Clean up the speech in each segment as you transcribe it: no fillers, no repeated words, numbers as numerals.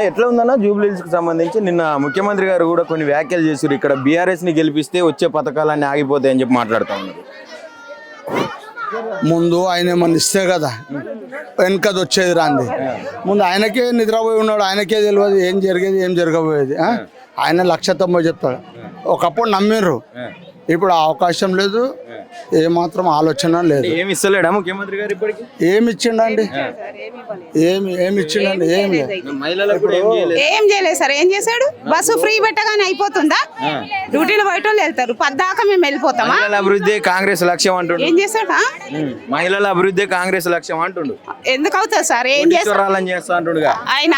ఎట్లా ఉందన్న జూబ్లీహిల్స్ కి సంబంధించి నిన్న ముఖ్యమంత్రి గారు కూడా కొన్ని వ్యాఖ్యలు చేశారు. ఇక్కడ బీఆర్ఎస్ ని గెలిపిస్తే వచ్చే పథకాలన్నీ ఆగిపోతాయని చెప్పి మాట్లాడుతూ ఉన్నారు. ముందు ఆయన ఏమన్నా ఇస్తే కదా వెనకది వచ్చేది రాంది. ముందు ఆయనకే నిద్రపోయి ఉన్నాడు, ఆయనకే తెలియదు ఏం జరిగేది ఏం జరగబోయేది. ఆయన 190 చెప్తాడు. ఒకప్పుడు నమ్మిర్రు, ఇప్పుడు అవకాశం లేదు, ఏమాత్రం ఆలోచన లేదు. ఏమి ఇస్తలేడా ముఖ్యమంత్రి గారు ఇప్పటికి? ఏమి ఇచ్చిండండి? ఏమి ఇచ్చిండండి? ఏం లేదు. ఏం చేయలేదు సార్. ఏం చేశాడు? బస్సు ఫ్రీ పెట్టగానే అయిపోతుందా? డ్యూటీలు పోయేటోళ్ళు వెళ్తారు, పద్దాకా మేము వెళ్ళిపోతామా? మహిళల అభివృద్ధి కాంగ్రెస్ లక్ష్యం అంటుండు. ఏం చేశాడు? మహిళల అభివృద్ధి కాంగ్రెస్ లక్ష్యం అంటుండు. ఎందుకు అవుతుంది సార్? ఏం చేస్తాడు చేస్తా అంటుండగా ఆయన?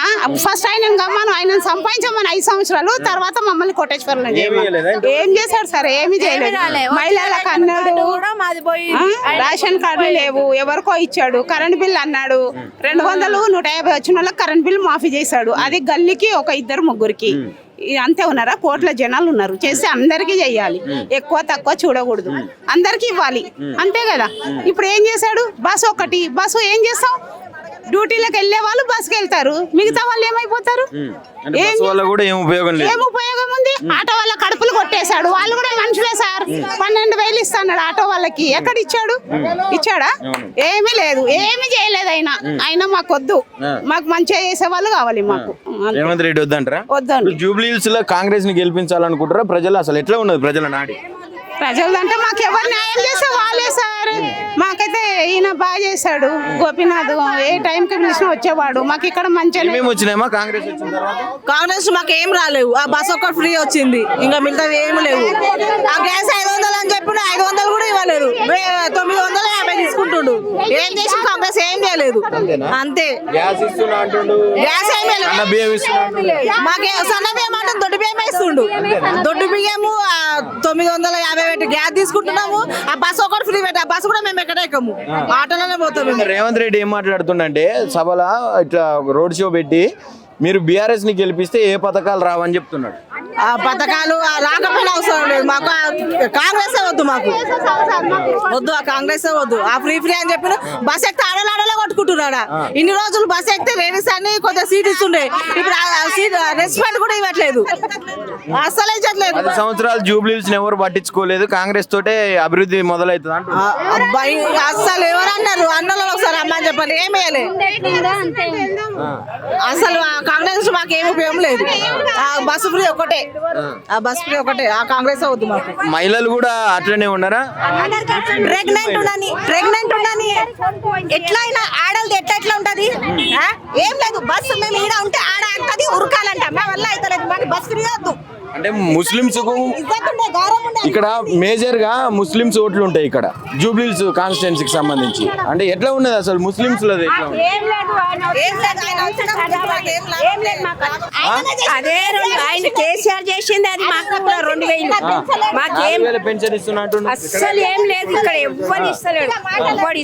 ఫస్ట్ ఆయన గమ్మను ఆయన సంపాదించమని 5 సంవత్సరాలు, తర్వాత మమ్మల్ని కొట్టేశ్వరం ఏం చేశాడు సార్? ఏమి చేయలేదు. మహిళలకు అన్నాడు, రేషన్ కార్డులు లేవు, ఎవరికో ఇచ్చాడు. కరెంట్ బిల్ అన్నాడు 200, 150 వచ్చిన వాళ్ళకి కరెంట్ బిల్ మాఫీ చేశాడు. అది గల్లీకి 1, 2, 3కి. అంతే ఉన్నారా? కోట్ల జనాలు ఉన్నారు, చేస్తే అందరికీ చెయ్యాలి, ఎక్కువ తక్కువ చూడకూడదు, అందరికి ఇవ్వాలి, అంతే కదా. ఇప్పుడు ఏం చేశాడు? బస్సు ఒకటి, బస్సు ఏం చేస్తాం? డ్యూటీలకు వెళ్ళే వాళ్ళు బస్సుకి వెళ్తారు, మిగతా వాళ్ళు ఏమైపోతారు? ఏం ఉపయోగం ఉంది? ఆటో వాళ్ళ కడుపులు కొట్టేశాడు. వాళ్ళు కూడా మనుషులే సార్. 12,000 ఇస్తాడు ఆటో వాళ్ళకి. ఎక్కడ ఇచ్చాడు? ఇచ్చాడా? ఏమీ లేదు, ఏమీ చేయలేదు. ఆయన మాకు వద్దు, మాకు మంచిగా చేసే వాళ్ళు కావాలి మాకు. రేవంత్ రెడ్డి వద్దంటారా? వద్దండి. జూబ్లీహిల్స్ లో కాంగ్రెస్ ని గెలిపించాలనుకుంటారా ప్రజలు? అసలు ఎట్లా ఉన్నది ప్రజల నాడి? ప్రజలంటే మాకు ఎవరు న్యాయం చేస్తే వాళ్ళే సార్. మాకైతే ఈయన బాగా చేశాడు, గోపీనాథ్. ఏ టైంకి పిలిచినా వచ్చేవాడు. మాకు ఇక్కడ మంచిగా వచ్చినాయమ్మా కాంగ్రెస్ వచ్చిన తర్వాత? కాంగ్రెస్ మాకు ఏం రాలేవు. ఆ బస్ ఒక్కటి ఫ్రీ వచ్చింది, ఇంకా మిగతా ఏమి లేవు. ఆ గ్యాస్ 500 అని చెప్పి 500 కూడా ఇవ్వలేదు. 950 తీసుకుంటుండు. ఏం చేసి కాంగ్రెస్ ఏం చేయలేదు. అంతే. గ్యాస్ ఏమీ మాకు సన్న బియ్యం అంటే దొడ్డు బియ్యం ఇస్తుండు. దొడ్డు బియ్యము 950 పెట్టి గ్యాస్ తీసుకుంటున్నాము. ఆ బస్సు ఒకటి ఫ్రీ పెట్టి, ఆ బస్సు కూడా మేము ఎక్కడ ఎక్కము, ఆటోలోనే పోతాము. రేవంత్ రెడ్డి ఏం మాట్లాడుతుండంటే సభలో ఇట్లా రోడ్ షో పెట్టి మీరు బీఆర్ఎస్ ని గెలిపిస్తే ఏ పథకాలు రావని చెప్తున్నాడు. ఆ పథకాలు రాకపోయినా అవసరం లేదు మాకు. కాంగ్రెస్ వద్దు, మాకు వద్దు, ఆ కాంగ్రెస్ వద్దు. ఆ ఫ్రీ అని చెప్పిన బస్ ఎక్కితే ఆడలాడలే కొట్టుకుంటున్నాడా. ఇన్ని రోజులు బస్ ఎక్కితే లేడీస్ అని కొద్దిగా సీట్ ఇస్తుండే, ఇప్పుడు సీట్ రెస్పెక్ట్ కూడా ఇవ్వట్లేదు, అస్సలు ఇచ్చట్లేదు. 10 సంవత్సరాలు జూబ్లీహిల్స్ ఎవరు పట్టించుకోలేదు, కాంగ్రెస్ తోటే అభివృద్ధి మొదలవుతుంది అంట. అస్సలు ఎవరన్నారు? అన్నలో ఒకసారి అమ్మని చెప్పండి. ఏం వేయలేదు అసలు. కాంగ్రెస్ మాకు ఏమి ఉపయోగం లేదు. ఆ బస్సు ఫ్రీ ఒకటే, ఆ బస్ ఫ్రీ ఒకటే. ఆ కాంగ్రెస్ వద్దు మాకు. మహిళలు కూడా అట్లనే ఉన్నారా? ప్రెగ్నెంట్ ఉండని ఎట్లయినా ఆడలది ఎట్లా ఉంటది? ఏం లేదు, బస్సు మేము ఈడ ఉంటే ఆడ అంటది ఉరకాలంట. మా వల్ల అయితే మాకు బస్ ఫ్రీ వద్దు. అంటే ముస్లింస్ ఇక్కడ మేజర్ గా ముస్లింస్ ఓట్లు ఉంటాయి ఇక్కడ జూబ్లీహిల్స్ కాన్స్టిట్యుయెన్సీకి సంబంధించి. అంటే ఎట్లా ఉన్నది అసలు ముస్లింస్ లో? అదే ఆయన కేసీఆర్ చేసింది, అది మాకు కూడా 2000 మాకేం పెన్షన్ ఇస్తున్నట్టు అస్సలు ఏం లేదు. ఇక్కడ ఎవ్వరు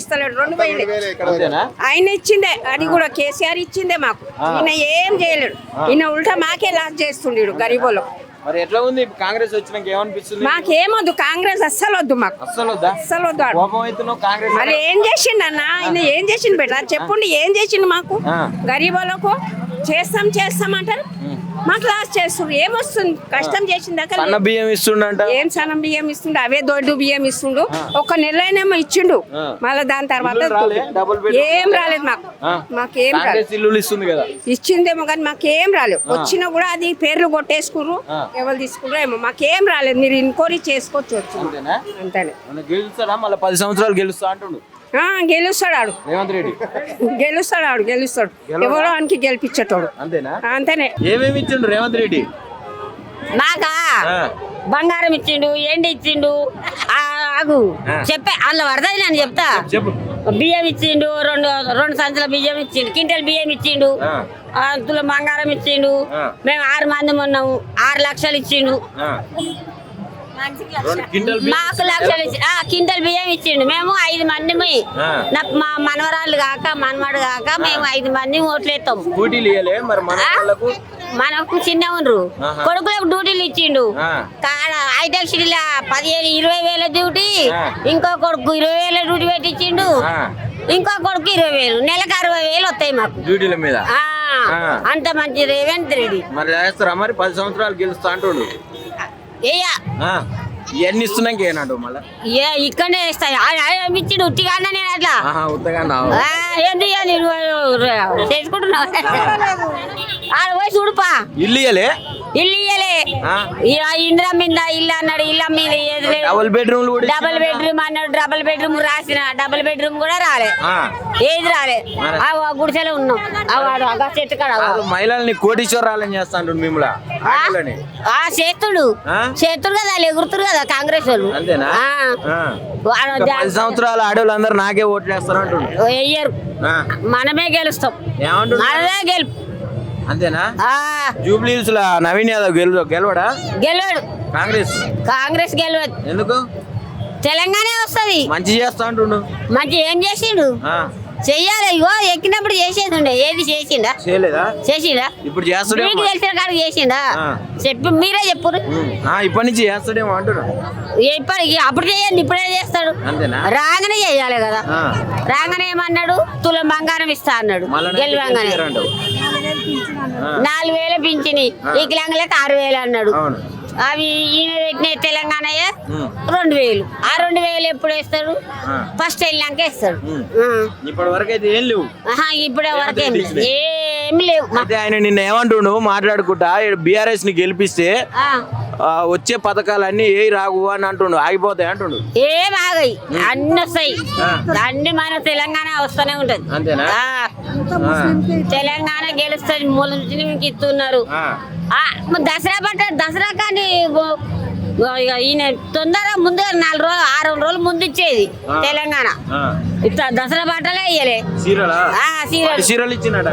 ఇస్తలేడు, 2000 ఆయన ఇచ్చిందే. అది కూడా కేసీఆర్ ఇచ్చిందే మాకు. ఈయన ఏం చేయలేడు. ఈయన ఉల్టా మాకే లాస్ చేస్తుండేడు గరీబోళ్ళు. మరి ఎట్లా ఉంది కాంగ్రెస్ వచ్చినాక? ఏమనిపిస్తుంది? మాకేమొద్దు కాంగ్రెస్, అస్సలు వద్దు మాకు, అస్సలు వద్దు. మరి ఏం చేసిండు అన్న? ఆయన ఏం చేసిండు బెట చెప్పండి. ఏం చేసిండు మాకు? గరీబోళ్ళకు చేస్తాం అంటారు, మాకు లాస్ చేస్తుండ్రు. ఏమొస్తుంది? కష్టం చేసింది సన్న బియ్యం ఇస్తుండ. ఏం సన్న బియ్యం ఇస్తుండు? అవే దొడ్డు బియ్యం ఇస్తుండు. 1 నెలైనేమో ఇచ్చిండు, మళ్ళీ దాని తర్వాత ఏం రాలేదు మాకు. మాకేం రాలేదు. ఇచ్చిందేమో కానీ మాకేం రాలేదు. వచ్చినా కూడా అది పేర్లు కొట్టేసుకుర్రు, ఎవరు తీసుకుర్రో ఏమో, మాకేం రాలేదు. మీరు ఎంక్వైరీ చేసుకోవచ్చు. అంతేనే. 10 సంవత్సరాలు గెలుస్తా అంటుండు. గెలుస్తాడు రేవంత్ రెడ్డి. గెలుస్తాడు. ఎవరో ఆయనకి గెలిపించేటోడు. అంతేనే. ఏమేమి ఇచ్చిండు రేవంత్ రెడ్డి? మాకా బంగారం ఇచ్చిండు, ఎండి ఇచ్చిండు. ఆగు చెప్పే అందులో పడుతుంది, నేను చెప్తా. బియ్యం ఇచ్చిండు, 2 సంచుల బియ్యం ఇచ్చిండు, క్వింటల్ బియ్యం ఇచ్చిండు, అందులో బంగారం ఇచ్చిండు. మేము 6 మంది ఉన్నాము, 6 లక్షలు ఇచ్చిండు. మాకు లక్షలు క్వింటల్ బియ్యం ఇచ్చిండు. మేము 5 మంది, మా మనవరాళ్ళు కాక మనవాడు కాక మేము 5 మంది ఓట్లేస్తాం. మనకు చిన్న ఉండ్రు కొడుకులకు డ్యూటీలు ఇచ్చిండు. హైటెక్ సిటీలో 15,000-20,000 డ్యూటీ, ఇంకో కొడుకు 20,000 డ్యూటీ పెట్టించిండు, ఇంకో కొడుకు 20,000. నెలకు 60,000 వస్తాయి మాకు డ్యూటీల మీద. అంత మంచి రేవంత్ రెడ్డి. మరి చేస్తారా మరి 10 సంవత్సరాలు గెలుస్తా అంటుండు. ఇవన్నీ ఇస్తున్నాక ఏనాడు మళ్ళీ ఇక్కడనే వేస్తాయి ఇచ్చిండు ఉట్టిగా అన్నా నేను అట్లా ఉత్తగా ఏంటి చేసుకుంటున్నావు ఆడ పోయి చూడుపా. ఇల్లు ఇయ్యలే ఇల్లు ఇయ్యలే ఇంద్ర మీద ఇల్లు అన్నాడు, ఇల్లు మీద డబుల్ బెడ్రూమ్ డబుల్ బెడ్రూమ్ అన్నాడు, డబుల్ బెడ్రూమ్ రాసిన డబుల్ బెడ్రూమ్ కూడా రాలే, ఏది రాలే. ఆ గుడిసెలో ఉన్నాం వాడు చెట్టు కాడ మహిళల్ని కోటీశ్వరాలని చేస్తాడు మిమ్మల్ని చేతుడు చేతుడు కదా ఎగురుతురు కదా కాంగ్రెస్ వాళ్ళు. అంతేనా? 10 సంవత్సరాల ఆడవాళ్ళు అందరు నాకే ఓట్లు వేస్తారు అంటుండు. వెయ్యరు, మనమే గెలుస్తాం, మనమే గెలుపు. అంతేనా? జూబ్లీహిల్స్ లో నవీన్ యాదవ్ గెలవడా? గెలవాడు. కాంగ్రెస్ గెలవదు. ఎందుకు? తెలంగాణ వస్తుంది. మంచి చేస్తా అంటుండు. మంచి ఏం చేసిండు? చెయ్యాలి. ఇగో ఎక్కినప్పుడు చేసేది ఉండే, ఏది చేసిండా? చేసిండా? ఇప్పుడు చేస్తాడే. మీకు తెలిసిన కాడికి చేసిండా? చెప్పి మీరే చెప్పు. ఇప్పటి నుంచి చేస్తాడేమో అంటున్నాడు. ఇప్పటికి అప్పుడు చేయండి, ఇప్పుడే చేస్తాడు. రాగానే చేయాలి కదా. రాగానే ఏమన్నాడు? తులం బంగారం ఇస్తా అన్నాడు. గెలవంగానే 4,000 పింఛని, ఈ కిలంగలకు 6,000 అన్నాడు. అవి ఈయన పెట్టిన తెలంగాణ 2,000. ఆ 2,000 ఎప్పుడు వేస్తాడు? ఫస్ట్ వెళ్ళాక వేస్తాడు. ఇప్పటి వరకు అయితే ఏం లేవు. ఇప్పటి వరకు ఏమి లేవు. ఆయన నిన్న ఏమంటుండు మాట్లాడుకుంటా, బీఆర్ఎస్ ని గెలిపిస్తే వచ్చే పథకాలన్నీ ఏ రావు అని అంటుండు, ఆగిపోతాయి అంటుండు. ఏం ఆగాయి, అన్ని వస్తాయి. అన్ని మన తెలంగాణ వస్తూనే ఉంటది. అంతేనా? తెలంగాణ గెలుస్తుంది. ముస్లింకి ఇస్తున్నారు. దసరా దసరా కానీ ఈయన తొందరగా ముందు 4 రోజులు 6 రోజులు ముందు ఇచ్చేది తెలంగాణ. ఇట్లా దసరా బట్టలే ఇయ్యలే. చీరలు ఇచ్చినట,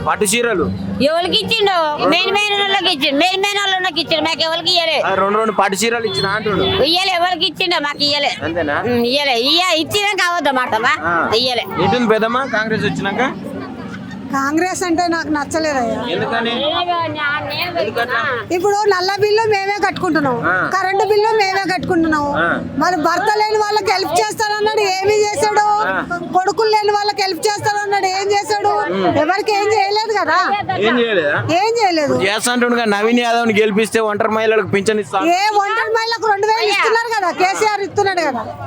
పట్టు చీరలు ఎవరికి ఇచ్చిండు? మెయిన్ వాళ్ళకి ఇచ్చిండు. మెయిన్ వాళ్ళకి ఇచ్చిండు, మాకు ఎవరికి ఇయ్యలే. 2 పట్టు చీరలు ఇచ్చిన అంటుండు. ఇయ్యలే, ఎవరికి ఇచ్చిండ? మాకు ఇయ్యలే. అంతేనా? ఇయ్యలే. ఇచ్చినాక అవద్దన్నమాట. ఇయ్యలే. ఏంటుంది పెద్దమ్మా కాంగ్రెస్ వచ్చినాక? కాంగ్రెస్ అంటే నాకు నచ్చలేదయ్యా. ఎందుకని? ఇప్పుడు నల్ల బిల్లు మేమే కట్టుకుంటున్నాం, కరెంటు బిల్లు మేమే కట్టుకుంటున్నాం. మరి భర్త లేని వాళ్ళకి హెల్ప్ చేస్తానన్నాడు, ఏమి చేశాడు? కొడుకులు లేని వాళ్ళకి హెల్ప్ చేస్తానన్నాడు, ఏం చేశాడు? ఎవరికి ఏం చేయలేదు కదా. ఏం చేయలేదు. చేస్తాంటుండగా నవీన్ యాదవ్ ని గెలిపిస్తే ఒంటరి మహిళలకు పింఛన్ ఇస్తా. ఏ ఒంటరి మహిళలకు 2,000 ఇస్తున్నారు కదా, కేసీఆర్ ఇస్తున్నాడు కదా.